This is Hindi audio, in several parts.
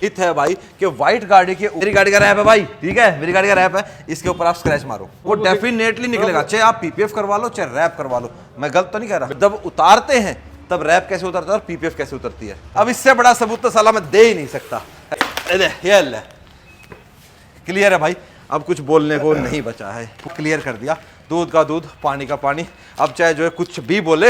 मिथ है भाई कि व्हाइट गाड़ी के, मेरी गाड़ी का रैप है भाई, ठीक है, मेरी गाड़ी का रैप है, इसके ऊपर आप स्क्रैच मारो वो डेफिनेटली निकलेगा, चाहे आप पीपीएफ करवा लो चाहे रैप करवा लो। मैं गलत तो नहीं कह रहा। जब उतारते हैं तब रैप कैसे उतरता है और पीपीएफ कैसे उतरती है, अब इससे बड़ा सबूत तो साला मैं दे ही नहीं सकता। ये क्लियर है भाई, अब कुछ बोलने को नहीं बचा है, क्लियर कर दिया, दूध का दूध पानी का पानी। अब चाहे जो है कुछ भी बोले।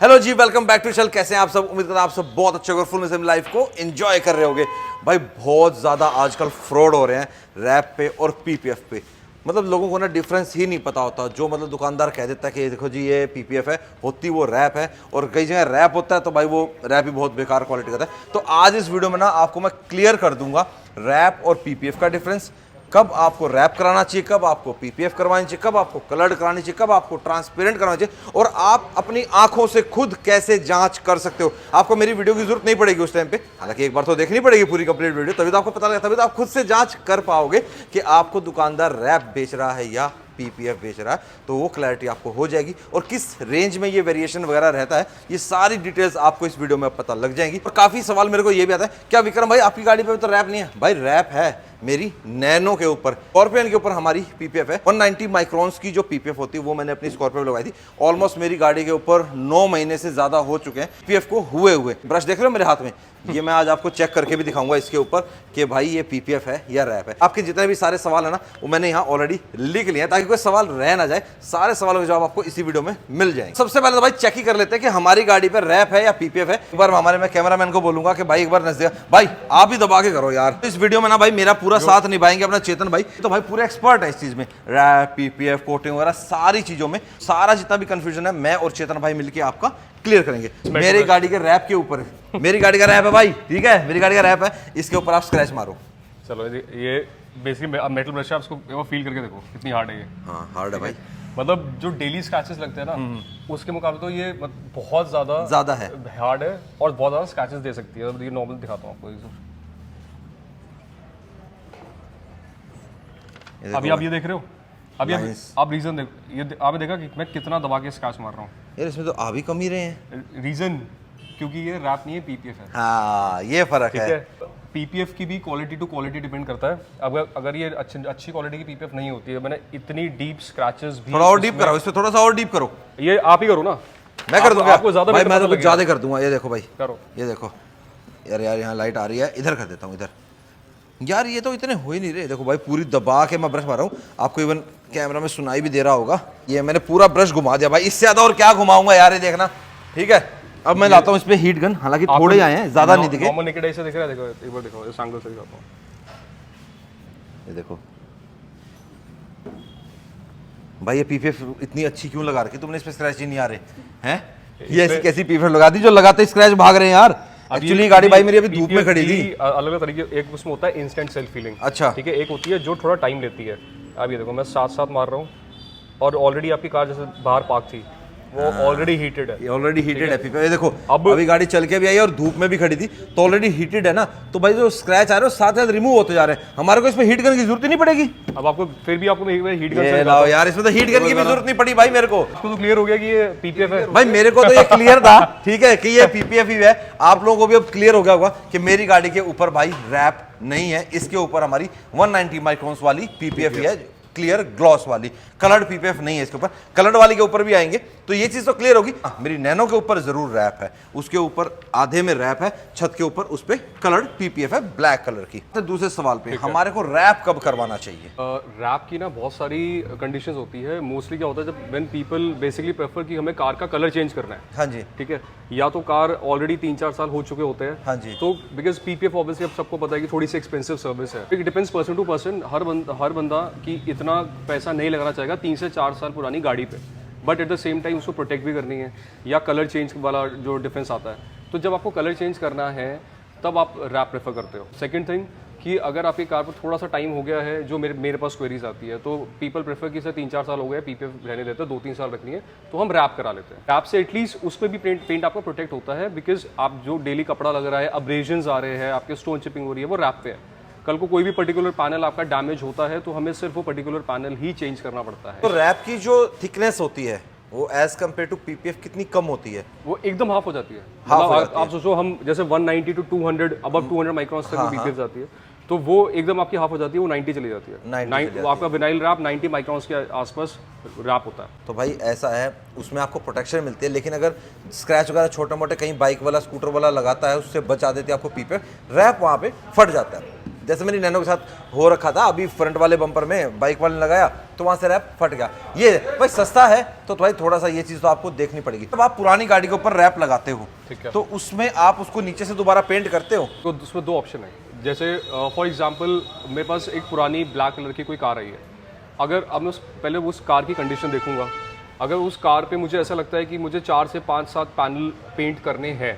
हेलो जी, वेलकम बैक टू चैनल। कैसे हैं आप सब? उम्मीद करता हूं आप सब बहुत अच्छे और फुल में लाइफ को एंजॉय कर रहे होगे। भाई बहुत ज्यादा आजकल फ्रॉड हो रहे हैं रैप पे और पीपीएफ पे। मतलब लोगों को ना डिफरेंस ही नहीं पता होता। जो मतलब दुकानदार कह देता है कि देखो जी ये पीपीएफ है, होती वो रैप है, और कई जगह रैप होता है तो भाई वो रैप भी बहुत बेकार क्वालिटी का है। तो आज इस वीडियो में ना आपको मैं क्लियर कर दूंगा रैप और पीपीएफ का डिफरेंस, कब आपको रैप कराना चाहिए, कब आपको पीपीएफ करवानी चाहिए, कब आपको कलर्ड करानी चाहिए, कब आपको ट्रांसपेरेंट कराना चाहिए, और आप अपनी आंखों से खुद कैसे जांच कर सकते हो। आपको मेरी वीडियो की जरूरत नहीं पड़ेगी उस टाइम पे, हालांकि एक बार तो देखनी पड़ेगी पूरी कंप्लीट वीडियो, तभी तो आपको पता लगेगा, तभी तो आप खुद से जांच कर पाओगे कि आपको दुकानदार रैप बेच रहा है या पीपीएफ बेच रहा है। तो वो क्लैरिटी आपको हो जाएगी, और किस रेंज में ये वेरिएशन वगैरह रहता है, ये सारी डिटेल्स आपको इस वीडियो में पता लग जाएंगी। और काफी सवाल मेरे को ये भी आता है, क्या विक्रम भाई आपकी गाड़ी पे तो रैप नहीं है? भाई रैप है मेरी नैनो के ऊपर, स्कॉर्पियन के ऊपर हमारी पीपीएफ है। 190 माइक्रोन्स की जो पीपीएफ होती है वो मैंने अपनी स्कॉर्पियो में लगाई थी। ऑलमोस्ट मेरी गाड़ी के ऊपर 9 महीने से ज्यादा हो चुके हैं पीपीएफ को हुए हुए। ब्रश देख रहे हो मेरे हाथ में, ये मैं आज आपको चेक करके भी दिखाऊंगा इसके ऊपर कि भाई ये पीपीएफ है या रैप है। आपके जितने भी सारे सवाल है ना वो मैंने यहाँ ऑलरेडी लिख लिए हैं, ताकि कोई सवाल रह ना जाए। सारे सवालों के जवाब आपको इसी वीडियो में मिल जाएंगे। सबसे पहले तो भाई चेक ही कर लेते हैं कि हमारी गाड़ी पर रैप है या पीपीएफ है। एक बार मैं कैमरामैन को बोलूंगा कि भाई एक बार नजदीक, भाई आप ही दबा के करो यार। इस वीडियो में ना भाई मेरा पूरा साथ निभाएंगे अपना चेतन भाई, तो भाई पूरे एक्सपर्ट है इस चीज में, रैप पीपीएफ कोटिंग वगैरह सारी चीजों में। सारा जितना भी कंफ्यूजन है मैं और चेतन भाई मिलकर आपका क्लियर करेंगे। मेरी गाड़ी के रैप के ऊपर, मेरी गाड़ी का रैप है भाई, ठीक है, मेरी गाड़ी का रैप है, इसके ऊपर आप स्क्रैच मारो। चलो ये बेसिकली मेटल ब्रश है, आपको फील करके देखो कितनी हार्ड है ये। हाँ हार्ड है भाई, मतलब जो डेली स्क्रैचेस लगते हैं ना उसके मुकाबले तो ये बहुत ज्यादा है, हार्ड है, और बहुत ज्यादा स्क्रैचेस दे सकती है। ये नॉर्मल दिखाता हूँ आपको। अभी आप ये देख रहे हो, अभी आप रीजन देखो, ये आपने देखा कि मैं कितना दबा के स्क्रैच मार रहा हूँ यार। इसमें तो आ भी कम ही रहे हैं। रीजन क्योंकि ये रैप नहीं है, पीपीएफ है। हाँ ये फर्क है। पीपीएफ की भी क्वालिटी टू क्वालिटी डिपेंड करता है। अगर ये अच्छी क्वालिटी की पीपीएफ नहीं होती है, मैंने इतनी डीप स्क्रैचेस भी, थोड़ा और डीप कराओ, इस पे थोड़ा सा और डीप करो। ये आप ही करो ना, मैं कर दूंगा आपको ज्यादा भाई, मैं तो कुछ ज्यादा कर दूंगा। ये देखो भाई, करो, ये देखो यार, यहाँ लाइट आ रही है, इधर कर देता हूँ इधर। यार ये तो इतने हो ही नहीं रहे। देखो भाई पूरी दबा के मैं ब्रश मार रहा हूँ, आपको इवन कैमरा में सुनाई भी दे रहा होगा। ये मैंने पूरा ब्रश घुमा दिया भाई, इससे ज्यादा और क्या घुमाऊंगा यार, ये देखना, ठीक है। अब मैं लाता हूँ इस पे हीट गन, हालांकि थोड़े आए हैं, ज्यादा नहीं दिखे। नॉर्मल नेकेड आई से दिख रहा है, देखो एक बार देखो, इस एंगल से दिखाता हूँ। ये देखो भाई, ये पीपीएफ इतनी अच्छी क्यों लगा रखी तुमने? इस पे स्क्रैच ही नहीं आ रहे हैं। ये ऐसी कैसी पीपीएफ लगा दी जो लगाते स्क्रैच भाग रहे हैं यार। एक्चुअली गाड़ी भाई मेरी अभी धूप में खड़ी थी। अलग अलग तरीके, एक उसमें होता है इंस्टेंट सेल्फ फीलिंग, अच्छा ठीक है, एक होती है जो थोड़ा टाइम लेती है। अब ये देखो मैं साथ साथ मार रहा हूँ, और ऑलरेडी आपकी कार जैसे बाहर पार्क थी वो ऑलरेडी हीटेड है। ये ऑलरेडी हीटेड है पीपीएफ। ये देखो अभी गाड़ी चल के भी आई और धूप में भी खड़ी थी, तो ऑलरेडी हीटेड है ना। तो भाई जो स्क्रैच आ रहे हैं साथ साथ रिमूव होते जा रहे हैं, हमारे को इसमें हीट गन की जरूरत ही नहीं पड़ेगी। अब आपको फिर भी आपको हीट गन ये लाओ यार, इसमें तो हीट गन की भी जरूरत नहीं पड़ी भाई मेरे को। इसको तो क्लियर हो गया कि ये पीपीएफ है भाई। मेरे को तो ये क्लियर था, ठीक है, कि ये पीपीएफ ही है। आप लोगों को भी अब क्लियर हो गया होगा कि मेरी गाड़ी के ऊपर भाई रैप नहीं है, इसके ऊपर हमारी 190 माइक्रोन्स वाली पीपीएफ ही है, क्लियर ग्लॉस वाली। कलर्ड पीपीएफ नहीं है इसके ऊपर। कलर्ड वाली के ऊपर भी आएंगे तो ये चीज तो क्लियर होगी। मेरी नैनो के ऊपर जरूर रैप है, उसके ऊपर आधे में रैप है, छत के ऊपर उस पे कलर्ड पीपीएफ है ब्लैक कलर की। तो दूसरे सवाल पे, हमारे को रैप कब करवाना चाहिए? रैप की ना बहुत सारी कंडीशंस होती है। मोस्टली क्या होता है, जब व्हेन पीपल बेसिकली प्रेफर कि हमें कार का कलर चेंज करना है, हाँ जी, ठीक है, या तो कार ऑलरेडी 3-4 साल हो चुके होते हैं, हाँ जी, तो बिकॉज पीपीएफ ऑब्वियसली अब सबको पता है कि थोड़ी सी एक्सपेंसिव सर्विस है। It depends person to person. हर बंदा की इतना पैसा नहीं लगाना चाहेगा 3 से 4 साल पुरानी गाड़ी पे, but at the same time उसको प्रोटेक्ट भी करनी है, या कलर चेंज वाला जो डिफरेंस आता है। तो जब आपको कलर चेंज करना है तब आप रैप प्रेफर करते हो। सेकंड थिंग कि अगर आपकी कार पर थोड़ा सा टाइम हो गया है, जो मेरे पास क्वेरीज आती है, तो पीपल प्रेफर कि सर 3-4 साल हो गए, पीपीएफ रहने देते हैं, 2-3 साल रखनी है, तो हम रैप करा लेते हैं। रैप से एटलीस्ट उस पर भी पेंट आपका प्रोटेक्ट होता है, बिकॉज आप जो डेली कपड़ा लग रहा है, अब्रेजन्स आ रहे हैं, आपके स्टोन चिपिंग हो रही है, वो रैप पे है। कल को कोई भी पर्टिकुलर पैनल आपका डैमेज होता है तो हमें सिर्फ वो पर्टिकुलर पैनल ही चेंज करना पड़ता है। तो रैप की जो थिकनेस होती है वो एज कम्पेयर टू पीपीएफ कितनी कम होती है? वो एकदम हाफ हो जाती है। हाफ मतलब हो जाती आप सोचो हम जैसे 190 टू 200 अब 200 माइक्रॉन्स तक पीपीएफ जाती है, तो वो एकदम आपकी हाफ हो जाती है, वो 90 चली जाती है। 90 वो आपका विनाइल रैप 90 माइक्रॉन्स के आसपास रैप होता है। तो भाई ऐसा है, उसमें आपको प्रोटेक्शन मिलती है, लेकिन अगर स्क्रैच वगैरह छोटे मोटे कहीं बाइक वाला स्कूटर वाला लगाता है, उससे बचा देती है आपको पीपीएफ, रैप वहाँ पे फट जाता है। जैसे मेरी नैनो के साथ हो रखा था, अभी फ्रंट वाले बम्पर में बाइक वाले ने लगाया तो वहाँ से रैप फट गया। ये भाई सस्ता है तो भाई थोड़ा सा ये चीज़ तो आपको देखनी पड़ेगी। जब आप पुरानी गाड़ी के ऊपर रैप लगाते हो तो उसमें आप उसको नीचे से दोबारा पेंट करते हो? तो उसमें दो ऑप्शन है। जैसे फॉर एग्जांपल मेरे पास एक पुरानी ब्लैक कलर की कोई कार आई है, अगर अब मैं पहले उस कार की कंडीशन देखूंगा, अगर उस कार पे मुझे ऐसा लगता है कि मुझे 4 से 5-7 पैनल पेंट करने हैं,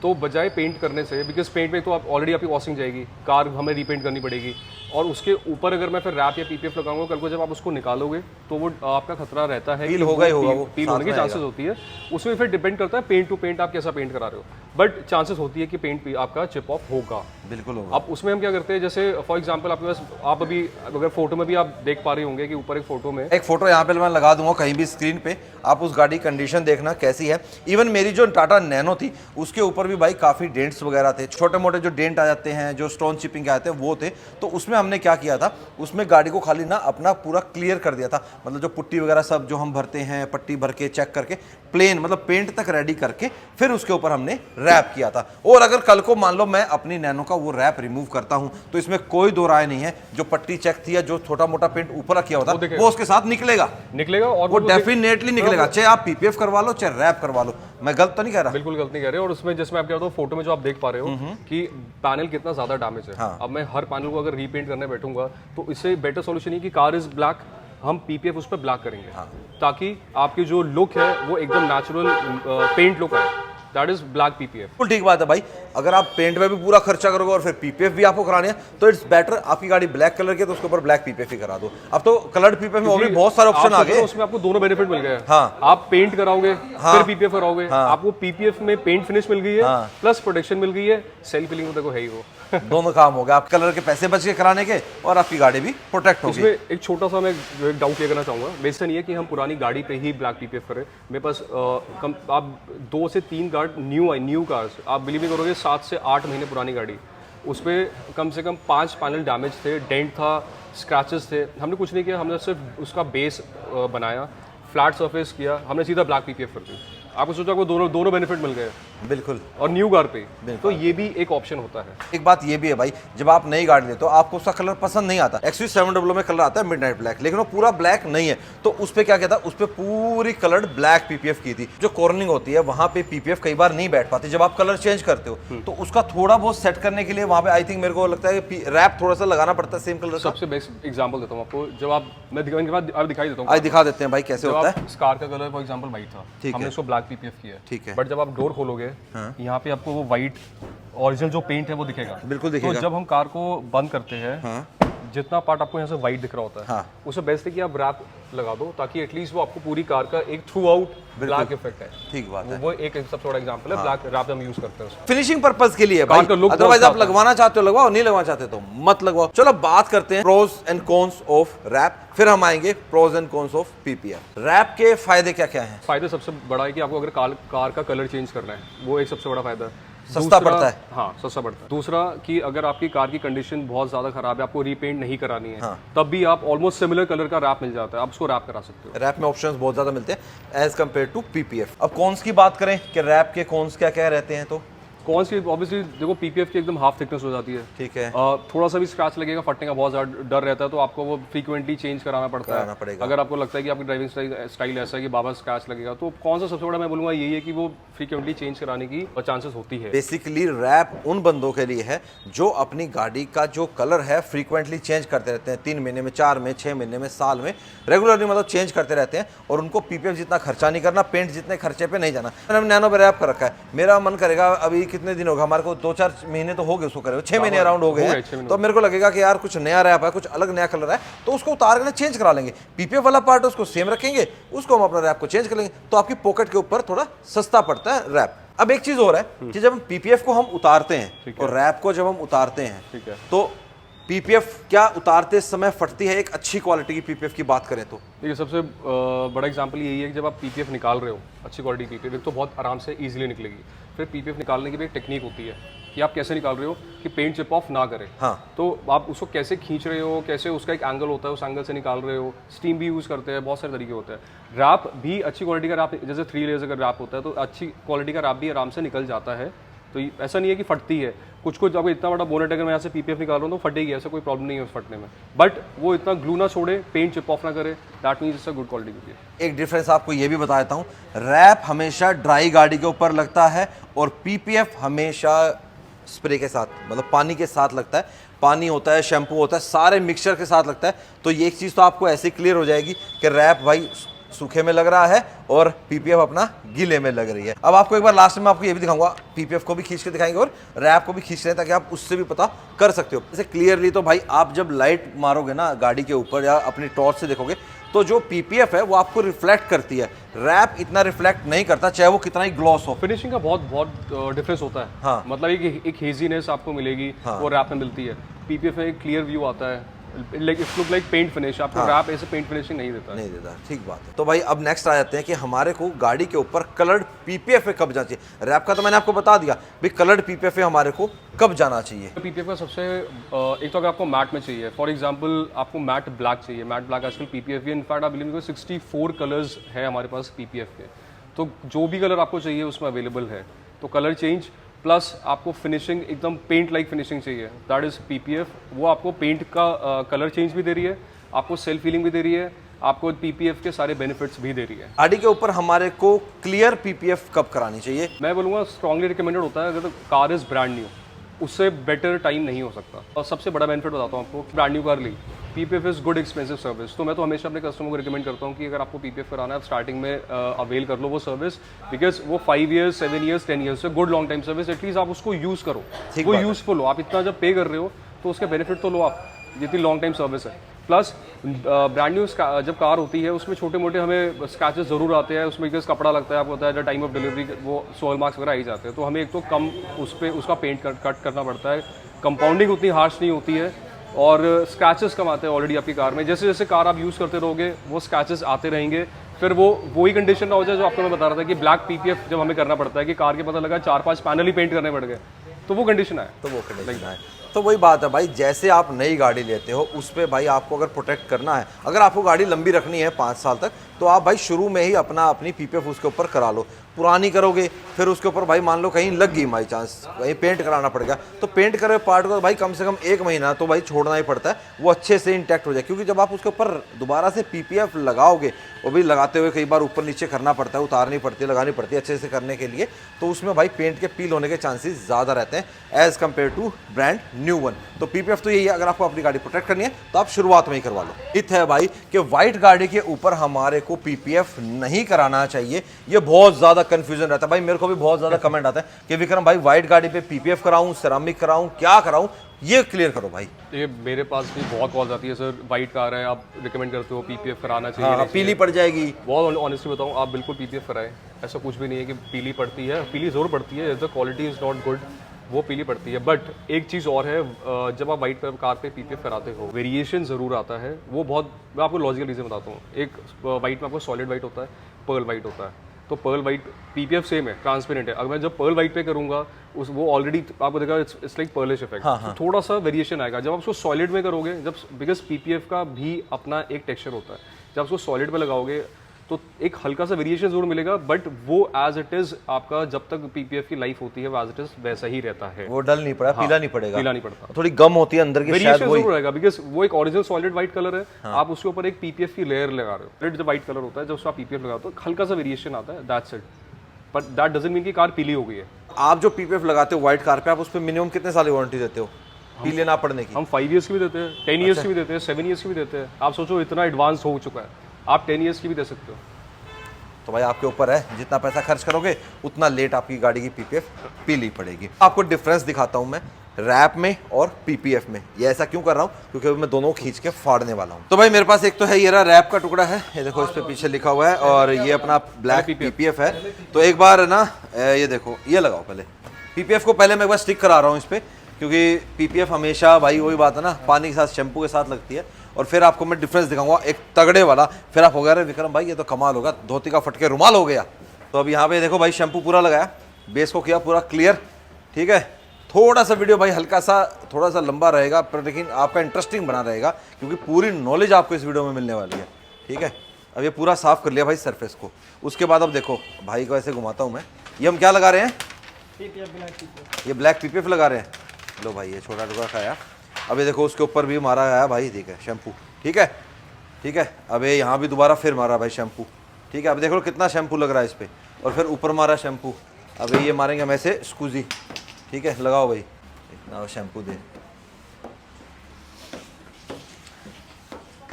तो बजाय पेंट करने से, बिकॉज पेंट में तो आप ऑलरेडी आपकी वॉशिंग जाएगी, कार हमें रीपेंट करनी पड़ेगी, और उसके ऊपर अगर मैं फिर रैप या पीपीएफ लगाऊंगा, कल को जब आप उसको निकालोगे तो वो आपका खतरा रहता है, पील होगा ही होगा, वो पील होने की चांसेस होती है। उसमें फिर डिपेंड करता है पेंट टू पेंट आप कैसा पेंट करा रहे हो, बट चांसेस होती है कि पेंट आपका चिप ऑफ होगा। बिल्कुल होगा। अब उसमें हम क्या करते हैं, जैसे फॉर एग्जांपल आपके पास, आप अभी अगर फोटो में भी आप देख पा रहे होंगे कि ऊपर एक फोटो में, एक फोटो यहाँ पे मैं लगा दूंगा कहीं भी स्क्रीन पे, आप उस गाड़ी कंडीशन देखना कैसी है। इवन मेरी जो टाटा नैनो थी उसके ऊपर भी भाई काफ़ी डेंट्स वगैरह थे, छोटे मोटे जो डेंट आ जाते हैं, जो स्टोन चिपिंग के आते हैं वो थे। तो उसमें हमने क्या किया था, उसमें गाड़ी को खाली ना अपना पूरा क्लियर कर दिया था, मतलब जो पुट्टी वगैरह सब जो हम भरते हैं, पट्टी भर के चेक करके प्लेन मतलब पेंट तक रेडी करके फिर उसके ऊपर हमने रैप किया था। और अगर कल को मान लो मैं अपनी नैनो का वो रैप रिमूव करता हूं तो इसमें कोई दो राय नहीं है, जो पट्टी चेक थी या जो छोटा मोटा पेंट ऊपर किया होता वो उसके साथ निकलेगा और वो डेफिनेटली निकलेगा, चाहे आप पीपीएफ करवा लो चाहे रैप करवा लो। मैं गलत तो नहीं कह रहा? बिल्कुल गलत नहीं कह रहे। और उसमें जैसे मैं आप कह रहा हूँ, फोटो में जो आप देख पा रहे हो कि पैनल कितना ज्यादा डैमेज है। अब मैं हर पैनल को अगर रीपेंट करने बैठूंगा तो इससे बेटर सॉल्यूशन है कि कार इज ब्लैक, हम पीपीएफ उस पर ब्लैक करेंगे, ताकि आपकी जो लुक है वो एकदम नेचुरल पेंट लुक है। That is black PPF. बिल्कुल ठीक बात है भाई। अगर आप पेंट में भी पूरा खर्चा करोगे और फिर पीपीएफ भी आपको करानी है तो इट्स बेटर, आपकी गाड़ी ब्लैक कलर की है तो उसके ऊपर ब्लैक पीपीएफ ही करा दो। अब तो कलर्ड पीपीएफ में और भी बहुत सारे ऑप्शन आ गए, उसमें आपको दोनों बेनिफिट मिल गए। हाँ, आप पेंट कराओगे फिर पीपीएफ कराओगे, आपको पीपीएफ में पेंट फिनिश मिल गई है, प्लस प्रोटेक्शन मिल गई है, सेल्फ फीलिंग तो देखो है ही वो। दोनों काम हो गया, आप कलर के पैसे बच के कराने के और आपकी गाड़ी भी प्रोटेक्ट होगी। इसमें एक छोटा सा मैं एक डाउट क्लियर करना चाहूंगा। बेसिक नहीं है कि हम पुरानी गाड़ी पे ही ब्लैक पीपीएफ करें। मेरे पास आप 2 से 3 न्यू कार्स, आप बिलीव नहीं करोगे, 7 से 8 महीने पुरानी गाड़ी, उस पर कम से कम 5 पैनल डैमेज थे, डेंट था, स्क्रैचेस थे। हमने कुछ नहीं किया, हमने सिर्फ उसका बेस बनाया, फ्लैट सरफेस किया, हमने सीधा ब्लैक पीपीएफ कर दी। आपको सोचा आपको दोनों बेनिफिट मिल गए। बिल्कुल। और न्यू कार पे तो ये भी एक ऑप्शन होता है। एक बात ये भी है भाई, जब आप नई गाड़ी लेते हो आपको उसका कलर पसंद नहीं आता, XV700 में कलर आता है मिडनाइट ब्लैक, लेकिन वो पूरा ब्लैक नहीं है, तो उस पे क्या किया था, उस पे पूरी कलर्ड ब्लैक पीपीएफ की थी। जो कॉर्नरिंग होती है वहां पे पीपीएफ कई बार नहीं बैठ पाती, जब आप कलर चेंज करते हो तो उसका थोड़ा बहुत सेट करने के लिए वहां पे आई थिंक मेरे को लगता है कि रैप थोड़ा सा लगाना पड़ता है सेम कलर। सबसे बेस्ट एग्जांपल देता हूँ आपको, जब मैं दिखाने के बाद दिखाई देता हूँ, आज दिखा देते हैं भाई कैसे होता है। इस कार का कलर फॉर एग्जांपल व्हाइट था, हमने उसको ब्लैक पीपीएफ किया, ठीक है, बट जब आप डोर खोलोगे यहाँ पे आपको वो व्हाइट ओरिजिनल जो पेंट है वो दिखेगा। बिल्कुल दिखेगा। तो जब हम कार को बंद करते हैं, जितना पार्ट आपको यहाँ से व्हाइट दिख रहा होता है, उससे बेस्ट है कि आप रैप लगा दो, ताकि एटलीस्ट वो आपको पूरी कार का एक थ्रू आउट ब्लैक इफेक्ट है। ठीक बात है, वो एक सबसे बड़ा एग्जांपल है। ब्लैक रैप हम यूज करते हैं फिनिशिंग पर्पस के लिए भाई, अदरवाइज आप लगवाना चाहते हो लगवाओ, नहीं लगवाना चाहते तो मत लगवाओ। चलो बात करते हैं pros and cons of wrap, फिर हम आएंगे pros and cons of PPF. Wrap के फायदे क्या क्या हैं? फायदे सबसे बड़ा है कि आपको अगर कार का कलर चेंज करना है, वो एक सबसे बड़ा फायदा है। सस्ता पड़ता है। हाँ, सस्ता पड़ता है। दूसरा कि अगर आपकी कार की कंडीशन बहुत ज्यादा खराब है, आपको रीपेंट नहीं करानी है, तब भी आप ऑलमोस्ट सिमिलर कलर का रैप मिल जाता है, आप उसको रैप करा सकते हो। रैप में ऑप्शंस बहुत ज्यादा मिलते हैं एज कम्पेयर टू पीपीएफ। अब कॉन्स की बात करें कि रैप के कॉन्स क्या क्या रहते हैं, तो कौन सी ऑब्वियसली देखो, पीपीएफ की एकदम हाफ थिकनेस हो जाती है, ठीक है, थोड़ा सा भी स्क्रैच लगेगा फटने का बहुत ज्यादा डर रहता है, तो आपको वो फ्रीक्वेंटली चेंज कराना पड़ता है। अगर आपको लगता है कि आपकी ड्राइविंग स्टाइल ऐसा है कि बाबा स्क्रैच लगेगा, तो कौन सा सबसे बड़ा मैं बोलूंगा यही है कि वो फ्रीक्वेंटली चेंज कराने की चांसेस होती है। बेसिकली रैप उन बंदों के लिए है जो अपनी गाड़ी का जो कलर है फ्रीक्वेंटली चेंज करते रहते हैं, 3 महीने में, 4 में, 6 महीने में, साल में, रेगुलरली मतलब चेंज करते रहते हैं, और उनको पीपीएफ जितना खर्चा नहीं करना, पेंट जितने खर्चे पे नहीं जाना। मैंने नैनो पे रैप कर रखा है, मेरा मन करेगा, अभी कितने दिन होगा हमारे को, 2-4 महीने तो हो गए उसको करे, 6 महीने अराउंड हो गए हैं, तो मेरे को लगेगा कि यार कुछ नया रैप है, कुछ अलग नया कलर है, तो उसको उतार के चेंज करा लेंगे। पीपीएफ वाला पार्ट उसको सेम रखेंगे, उसको हम अपना रैप को चेंज कर लेंगे, तो आपकी पॉकेट के ऊपर थोड़ा सस्ता पड़ता है रैप। अब एक चीज और है कि जब हम पीपीएफ को हम उतारते हैं और रैप को जब हम उतारते हैं, तो पीपीएफ क्या उतारते समय फटती है? एक अच्छी क्वालिटी की पीपीएफ की बात करें तो देखिए सबसे बड़ा एग्जांपल यही है कि जब आप पीपीएफ निकाल रहे हो अच्छी क्वालिटी की पीपीएफ तो बहुत आराम से इजीली निकलेगी। फिर पीपीएफ निकालने की भी एक टेक्निक होती है कि आप कैसे निकाल रहे हो कि पेंट चिप ऑफ ना करे। हाँ। तो आप उसको कैसे खींच रहे हो, कैसे उसका एक एंगल होता है, उस एंगल से निकाल रहे हो। स्टीम भी यूज़ करते हैं, बहुत सारे तरीके होते हैं। रैप भी अच्छी क्वालिटी का रैप, जैसे 3 लेयर्स अगर रैप होता है तो अच्छी क्वालिटी का रैप भी आराम से निकल जाता है। तो ऐसा नहीं है कि फटती है। कुछ कुछ आपको इतना बड़ा बोनेट अगर मैं यहाँ से पीपीएफ निकाल रहा हूँ तो फटेगी, ऐसा कोई प्रॉब्लम नहीं है उस फटने में। बट वो इतना ग्लू ना छोड़े, पेंट चिप ऑफ ना करे, that means it's a good quality PPF. एक डिफरेंस आपको ये भी बता देता हूँ, रैप हमेशा ड्राई गाड़ी के ऊपर लगता है और पीपीएफ हमेशा स्प्रे के साथ, मतलब पानी के साथ लगता है। पानी होता है, शैम्पू होता है, सारे मिक्सचर के साथ लगता है। तो ये एक चीज़ तो आपको ऐसे क्लियर हो जाएगी कि रैप भाई सूखे में लग रहा है और पीपीएफ अपना गीले में लग रही है। अब आपको एक बार लास्ट में आपको ये भी दिखाऊंगा, पीपीएफ को भी खींच के दिखाएंगे और रैप को भी खींच रहे हैं ताकि आप उससे भी पता कर सकते हो। जैसे क्लियरली तो भाई आप जब लाइट मारोगे ना गाड़ी के ऊपर या अपनी टॉर्च से देखोगे तो जो पीपीएफ है वो आपको रिफ्लेक्ट करती है। रैप इतना रिफ्लेक्ट नहीं करता, चाहे वो कितना ही ग्लॉस हो। फिनिशिंग का बहुत डिफरेंस होता है। हाँ। मतलब एक हेजीनेस आपको मिलेगी, हाँ। वो रैप में मिलती है। पीपीएफ में एक क्लियर व्यू आता है, like it's look like paint finish. आपको रैप ऐसे पेंट फिनिशिंग नहीं देता है। नहीं देता, ठीक बात है। तो भाई अब नेक्स्ट आ जाते हैं कि हमारे को गाड़ी के ऊपर कलर्ड पीपीएफ पे कब जाना चाहिए। रैप का तो मैंने आपको बता दिया, भाई कलर्ड पीपीएफ पे हमारे को कब जाना चाहिए। पीपीएफ का सबसे एक तो अगर आपको मैट में चाहिए, फॉर एग्जांपल आपको मैट ब्लैक चाहिए। मैट ब्लैक आजकल पीपीएफ की इनफैक्ट आप बिलीव 64 कलर्स है हमारे पास पीपीएफ के। तो जो भी कलर आपको चाहिए उसमें अवेलेबल है। तो कलर चेंज प्लस आपको फिनिशिंग एकदम पेंट लाइक फिनिशिंग चाहिए, दैट इज़ पीपीएफ। वो आपको पेंट का कलर चेंज भी दे रही है, आपको सेल्फ फीलिंग भी दे रही है, आपको पीपीएफ के सारे बेनिफिट्स भी दे रही है। गाड़ी के ऊपर हमारे को क्लियर पीपीएफ कब करानी चाहिए? मैं बोलूँगा स्ट्रांगली रिकमेंडेड होता है अगर कार इज़ ब्रांड न्यू, उससे बेटर टाइम नहीं हो सकता। और सबसे बड़ा बेनिफिट बताता हूँ आपको, ब्रांड न्यू कार ली, PPF is good expensive service. तो मैं तो हमेशा अपने कस्टमर को रिकमेंड करता हूँ कि अगर आपको पीपीएफ कराना है आप स्टार्टिंग में अवेल कर लो वो सर्विस, बिकॉज वो 5 ईयर्स 7 ईयर्स 10 ईयर्स से good long time service. At least आप उसको यूज़ करो, वो यूज़फुल हो। आप इतना जब पे कर रहे हो तो उसका बेनिफिट तो लो आप, जितनी लॉन्ग टाइम सर्विस है। प्लस ब्रांड न्यू जब कार होती है उसमें छोटे मोटे हमें स्क्रैचेस ज़रूर आते हैं, उसमें बिकॉज कपड़ा लगता है, आपको होता है टाइम ऑफ डिलीवरी वो सोल मार्क्स वगैरह आ ही जाते हैं। तो हमें एक तो कम उस पर उसका पेंट कट करना पड़ता है, कंपाउंडिंग उतनी हार्श नहीं होती है और स्क्रैचेस कम आते हैं ऑलरेडी आपकी कार में। जैसे जैसे कार आप यूज़ करते रहोगे वो स्क्रैचेस आते रहेंगे, फिर वो वही कंडीशन ना हो जाए जो आपको मैं बता रहा था कि ब्लैक पीपीएफ जब हमें करना पड़ता है कि कार के पता लगा 4-5 पैनल ही पेंट करने पड़ गए, तो वो कंडीशन है। तो वो कंडीशन है। तो वही बात है भाई, जैसे आप नई गाड़ी लेते हो उस पर भाई आपको अगर प्रोटेक्ट करना है, अगर आपको गाड़ी लंबी रखनी है 5 साल तक, तो आप भाई शुरू में ही अपनी पीपीएफ उसके ऊपर करा लो। पुरानी करोगे फिर उसके ऊपर भाई मान लो कहीं लग गई बाई चांस, कहीं पेंट कराना पड़ेगा, तो पेंट करे पार्ट को भाई कम से कम 1 महीना तो भाई छोड़ना ही पड़ता है, वो अच्छे से इंटैक्ट हो जाए। क्योंकि जब आप उसके ऊपर दोबारा से पीपीएफ लगाओगे, वो भी लगाते हुए कई बार ऊपर नीचे करना पड़ता है, उतारनी पड़ती है, लगानी पड़ती है अच्छे से करने के लिए, तो उसमें भाई पेंट के पील होने के चांसेस ज़्यादा रहते हैं as compare to brand new one. तो पीपीएफ तो यही है, अगर आपको अपनी गाड़ी प्रोटेक्ट करनी है तो आप शुरुआत में ही करवा लो। हित है भाई कि व्हाइट गाड़ी के ऊपर हमारे को पीपीएफ नहीं कराना चाहिए, ये बहुत ज़्यादा कन्फ्यूजन रहता है भाई। मेरे को भी बहुत ज़्यादा कमेंट आता है कि विक्रम भाई व्हाइट गाड़ी पे पीपीएफ कराऊं, सेरामिक कराऊं, क्या कराऊं, ये क्लियर करो भाई। ये मेरे पास भी बहुत कॉल्स आती है, सर वाइट कार है, आप रिकमेंड करते हो पीपीएफ कराना चाहिए। हाँ, पीली पड़ जाएगी। बहुत ऑनेस्टली बताऊं, आप बिल्कुल पीपीएफ कराएं, ऐसा कुछ भी नहीं है कि पीली पड़ती है। पीली ज़रूर पड़ती है, the quality is not good, वो पीली पड़ती है। बट एक चीज़ और है, जब आप वाइट कार पे पीपीएफ कराते हो वेरिएशन ज़रूर आता है। वो बहुत, मैं आपको लॉजिकल रीज़न बताता हूँ। एक वाइट में आपको सॉलिड वाइट होता है, पर्ल वाइट होता है। तो पर्ल वाइट पीपीएफ सेम है, ट्रांसपेरेंट है। अगर मैं जब पर्ल वाइट पे करूंगा उस वो ऑलरेडी आपको देखा इट्स लाइक पर्लिश इफेक्ट, तो थोड़ा सा वेरिएशन आएगा। जब आप उसको सॉलिड में करोगे, जब बिकॉज पीपीएफ का भी अपना एक टेक्सचर होता है, जब उसको सॉलिड पे लगाओगे तो एक हल्का सा वेरिएशन जरूर मिलेगा, बट वो एज इट इज आपका जब तक पीपीएफ की लाइफ होती है वो एज इट इज वैसा ही रहता है। वो डल नहीं पड़ा, पीला नहीं पड़ेगा, पीला नहीं पड़ता, थोड़ी गम होती है अंदर की, शायद वही जरूर रहेगा बिकॉज वो एक ओरिजिनल सॉलिड व्हाइट कलर है। आप उसके ऊपर एक पीपीएफ की लेयर लगा रहे हो, रेड जो व्हाइट कलर होता है, जब उसका पीपीएफ लगाते हो हल्का सा वेरिएशन आता है, that's it. But that doesn't mean कि कार पीली हो गई है। आप जो पीपीएफ लगाते हो व्हाइट कार पे, आप उस पर मिनिमम कितने साल की वारंटी देते हो पीले ना पड़ने की? हम 5 ईयर्स की भी देते हैं, 10 ईयर्स की भी देते हैं, 7 ईयर्स की भी देते हैं। आप सोचो इतना एडवांस हो चुका है, आप 10 ईयर्स की भी दे सकते हो। तो भाई आपके ऊपर है, जितना पैसा खर्च करोगे उतना लेट आपकी गाड़ी की पीपीएफ पीली पड़ेगी। आपको डिफरेंस दिखाता हूं मैं रैप में और पीपीएफ में। ये ऐसा क्यों कर रहा हूँ? क्योंकि मैं दोनों खींच के फाड़ने वाला हूँ। तो भाई मेरे पास एक तो है ये रहा रैप का टुकड़ा है, ये देखो इस पे पीछे लिखा हुआ है, और ये अपना ब्लैक पीपीएफ है। तो एक बार ना ये देखो, ये लगाओ पहले पीपीएफ को, पहले मैं एक बार स्टिक करा रहा हूँ इस पे क्योंकि पीपीएफ हमेशा भाई वही बात है ना, पानी के साथ शैम्पू के साथ लगती है। और फिर आपको मैं डिफरेंस दिखाऊंगा एक तगड़े वाला, फिर आप हो गया अरे विक्रम भाई ये तो कमाल होगा, धोती का फटके रुमाल हो गया। तो अब यहाँ पे देखो भाई शैम्पू पूरा लगाया, बेस को किया पूरा क्लियर, ठीक है। थोड़ा सा वीडियो भाई हल्का सा थोड़ा सा लंबा रहेगा, पर लेकिन आपका इंटरेस्टिंग बना रहेगा क्योंकि पूरी नॉलेज आपको इस वीडियो में मिलने वाली है, ठीक है। अब ये पूरा साफ कर लिया भाई सरफेस को। उसके बाद अब देखो भाई को ऐसे घुमाता हूँ मैं, ये हम क्या लगा रहे हैं, ये ब्लैक पीपीएफ लगा रहे हैं। लो भाई ये छोटा टुकड़ा खाया। अब ये देखो उसके ऊपर भी मारा गया भाई, ठीक है शैम्पू, ठीक है ठीक है। अब ये यहाँ भी दोबारा फिर मारा भाई शैम्पू, ठीक है। अब देखो कितना शैम्पू लग रहा है इस पर, और फिर ऊपर मारा शैम्पू। अब ये मारेंगे हम ऐसे स्कूजी, ठीक है। लगाओ भाई इतना शैम्पू दे,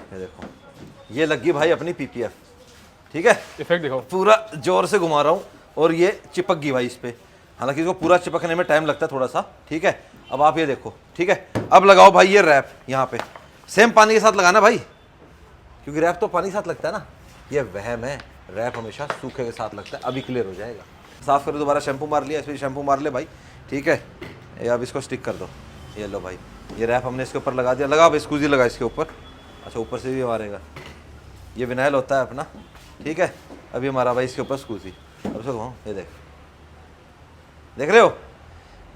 ये देखो ये लगी भाई अपनी पीपीएफ, ठीक है। इफेक्ट दिखाओ। पूरा जोर से घुमा रहा हूँ और ये चिपक गई भाई इस पे, हालांकि इसको पूरा चिपकने में टाइम लगता है थोड़ा सा, ठीक है। अब आप ये देखो, ठीक है। अब लगाओ भाई ये रैप यहाँ पे, सेम पानी के साथ लगाना भाई, क्योंकि रैप तो पानी के साथ लगता है ना, ये वहम है, रैप हमेशा सूखे के साथ लगता है। अभी क्लियर हो जाएगा। साफ करो, दोबारा शैम्पू मार लिया, इसमें शैम्पू मार ले भाई, ठीक है। ये अब इसको स्टिक कर दो, ये लो भाई ये रैप हमने इसके ऊपर लगा दिया। लगा भाई स्कूजी लगा इसके ऊपर, अच्छा ऊपर से भी मारेगा, ये विनाइल होता है अपना, ठीक है। अभी हमारा भाई इसके ऊपर स्कूजी, अब इसको घुमाओ, ये देख रहे हो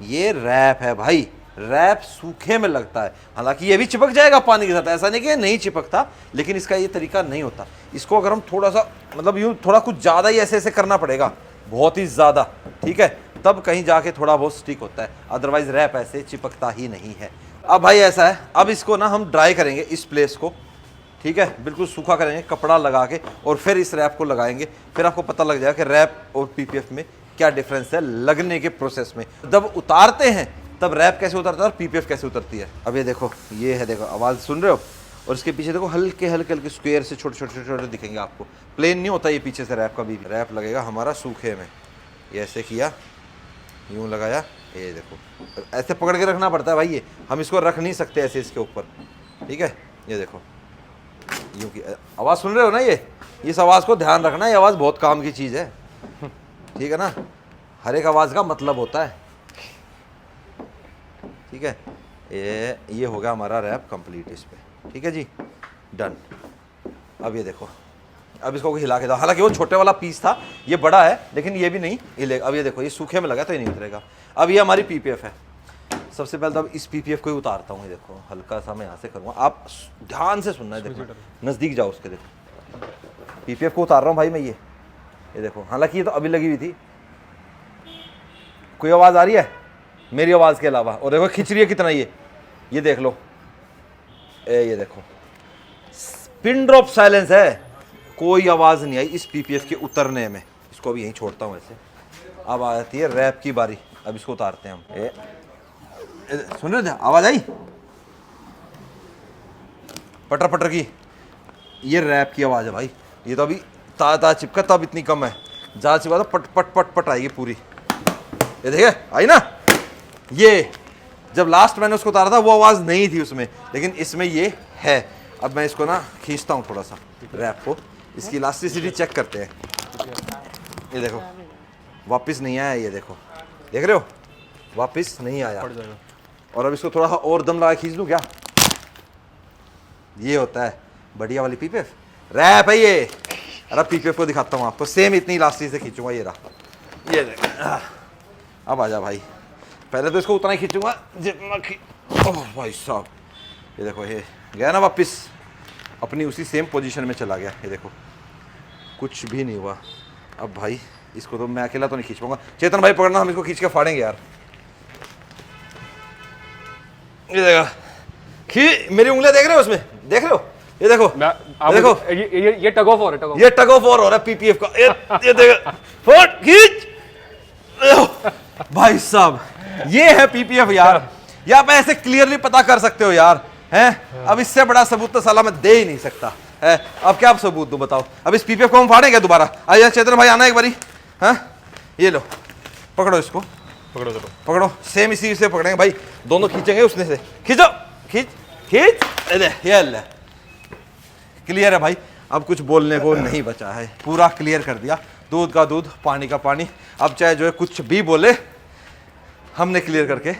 ये रैप है भाई, रैप सूखे में लगता है। हालांकि ये भी चिपक जाएगा पानी के साथ, ऐसा नहीं कि ये नहीं चिपकता, लेकिन इसका ये तरीका नहीं होता। इसको अगर हम थोड़ा सा मतलब यूँ थोड़ा कुछ ज़्यादा ही ऐसे ऐसे करना पड़ेगा, बहुत ही ज़्यादा, ठीक है, तब कहीं जाके थोड़ा बहुत स्टिक होता है, अदरवाइज रैप ऐसे चिपकता ही नहीं है। अब भाई ऐसा है, अब इसको ना हम ड्राई करेंगे इस प्लेस को, ठीक है, बिल्कुल सूखा करेंगे कपड़ा लगा के, और फिर इस रैप को लगाएंगे। फिर आपको पता लग जाएगा कि रैप और पीपीएफ में क्या डिफरेंस है लगने के प्रोसेस में। जब उतारते हैं तब रैप कैसे उतरता है और पीपीएफ कैसे उतरती है। अब ये देखो ये है, देखो आवाज़ सुन रहे हो, और इसके पीछे देखो हल्के हल्के हल्के स्क्वायर से छोटे छोटे छोटे दिखेंगे आपको, प्लेन नहीं होता ये पीछे से रैप का भी। रैप लगेगा हमारा सूखे में, ये ऐसे किया, यूँ लगाया, ये देखो ऐसे पकड़ के रखना पड़ता है भाई, ये हम इसको रख नहीं सकते ऐसे इसके ऊपर, ठीक है। ये देखो यूँ की आवाज़ सुन रहे हो ना, ये इस आवाज़ को ध्यान रखना, ये आवाज़ बहुत काम की चीज़ है, ठीक है ना। हर एक आवाज़ का मतलब होता है, ठीक है। ये हो गया हमारा रैप कंप्लीट इस पे, ठीक है जी, डन। अब ये देखो, अब इसको हिला के दो, हालांकि वो छोटे वाला पीस था, ये बड़ा है, लेकिन ये भी नहीं हिलेगा। अब ये देखो ये सूखे में लगा तो ये नहीं उतरेगा। अब ये हमारी पीपीएफ है। सबसे पहले तो अब इस पीपीएफ को ही उतारता हूँ, ये देखो हल्का सा मैं यहाँ से करूँगा, आप ध्यान से सुनना है, देखो नज़दीक जाओ उसके, देखो पीपीएफ को उतार रहा हूँ भाई मैं, ये देखो। हालांकि ये तो अभी लगी हुई थी। कोई आवाज़ आ रही है मेरी आवाज़ के अलावा? और देखो खिंच रही है कितना, ये देख लो, ये देखो पिन ड्रॉप साइलेंस है, कोई आवाज़ नहीं आई इस पीपीएफ के उतरने में। इसको अभी यहीं छोड़ता हूँ ऐसे। अब आ जाती है रैप की बारी, अब इसको उतारते हैं हम। सुन रहे थे आवाज़ आई पटर पटर की, ये रैप की आवाज़ है भाई। ये तो अभी ताज़ा चिपका, तब इतनी कम है, ज़्यादा चिपका तो पट पट पट पट आएगी पूरी। ये देखिए आई ना, ये जब लास्ट मैंने उसको उतारा था वो आवाज़ नहीं थी उसमें, लेकिन इसमें ये है। अब मैं इसको ना खींचता हूँ थोड़ा सा रैप को, इसकी इलास्टिसिटी चेक करते हैं। ये देखो वापस नहीं आया, ये देखो देख रहे हो वापस नहीं आया। और अब इसको थोड़ा सा और दम लगा खींच लूँ क्या? ये होता है बढ़िया वाली पीपीएफ, रैप है ये। अरे पीपीएफ को दिखाता हूँ आपको, सेम इतनी इलास्टिक से खींचूंगा, ये रहा, ये देख। अब आजा भाई, पहले तो इसको उतना ही खींचूंगा जितना ओह भाई साहब, ये देखो ये गया ना वापस अपनी उसी सेम पोजीशन में चला गया। ये देखो कुछ भी नहीं हुआ। अब भाई इसको तो मैं अकेला तो नहीं खींच पाऊंगा, चेतन भाई पकड़ना, हम इसको खींच के फाड़ेंगे यार। ये देखा मेरी उंगलियां देख रहे हो उसमें, देख रहे हो, ये देखो देखो ये टग ऑफ और है, ये टग ऑफ वॉर हो रहा है पीपीएफ का। ये देखो फट खींच भाई साहब, ये है पीपीएफ यार। ये आप ऐसे क्लियरली पता कर सकते हो यार, हैं? अब इससे बड़ा सबूत तो साला मैं दे ही नहीं सकता है। अब क्या सबूत दूं बताओ? अब इस पीपीएफ को हम फाड़ेंगे दोबारा? आइए चेतन भाई आना एक बारी, हैं? ये लो पकड़ो, इसको पकड़ो पकड़ो, सेम इसी से पकड़ेंगे भाई, दोनों खींचेंगे उसने से। खींचो खींच खींच, ये ले क्लियर है भाई। अब कुछ बोलने को नहीं बचा है, पूरा क्लियर कर दिया, दूध का दूध पानी का पानी। अब चाहे जो है कुछ भी बोले, हमने क्लियर करके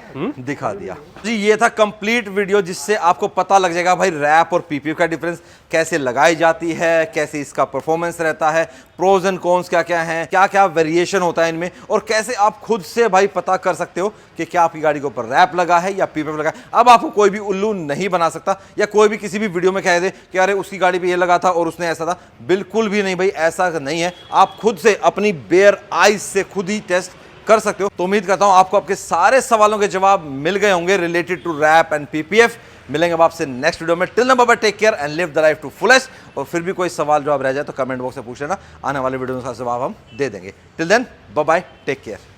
दिखा दिया जी। ये था कंप्लीट वीडियो जिससे आपको पता लग जाएगा भाई रैप और पीपीएफ का डिफरेंस कैसे लगाई जाती है, कैसे इसका परफॉर्मेंस रहता है, प्रोज एंड कॉन्स क्या क्या हैं, क्या क्या वेरिएशन होता है इनमें, और कैसे आप खुद से भाई पता कर सकते हो कि क्या आपकी गाड़ी के ऊपर रैप लगा है या पीपीएफ लगा है। अब आपको कोई भी उल्लू नहीं बना सकता, या कोई भी किसी भी वीडियो में कह दे कि अरे उसकी गाड़ी पे ये लगा था और उसने ऐसा था। बिल्कुल भी नहीं भाई, ऐसा नहीं है। आप खुद से अपनी बेयर आइज से खुद ही टेस्ट कर सकते हो। तो उम्मीद करता हूं आपको आपके सारे सवालों के जवाब मिल गए होंगे related to wrap and PPF. मिलेंगे अब आपसे नेक्स्ट वीडियो में। Till then bye bye, take care and live the life to fullest. और फिर भी कोई सवाल जवाब रह जाए तो कमेंट बॉक्स में पूछ लेना, आने वाले वीडियो में उसका जवाब हम दे देंगे। Till then bye bye, take care.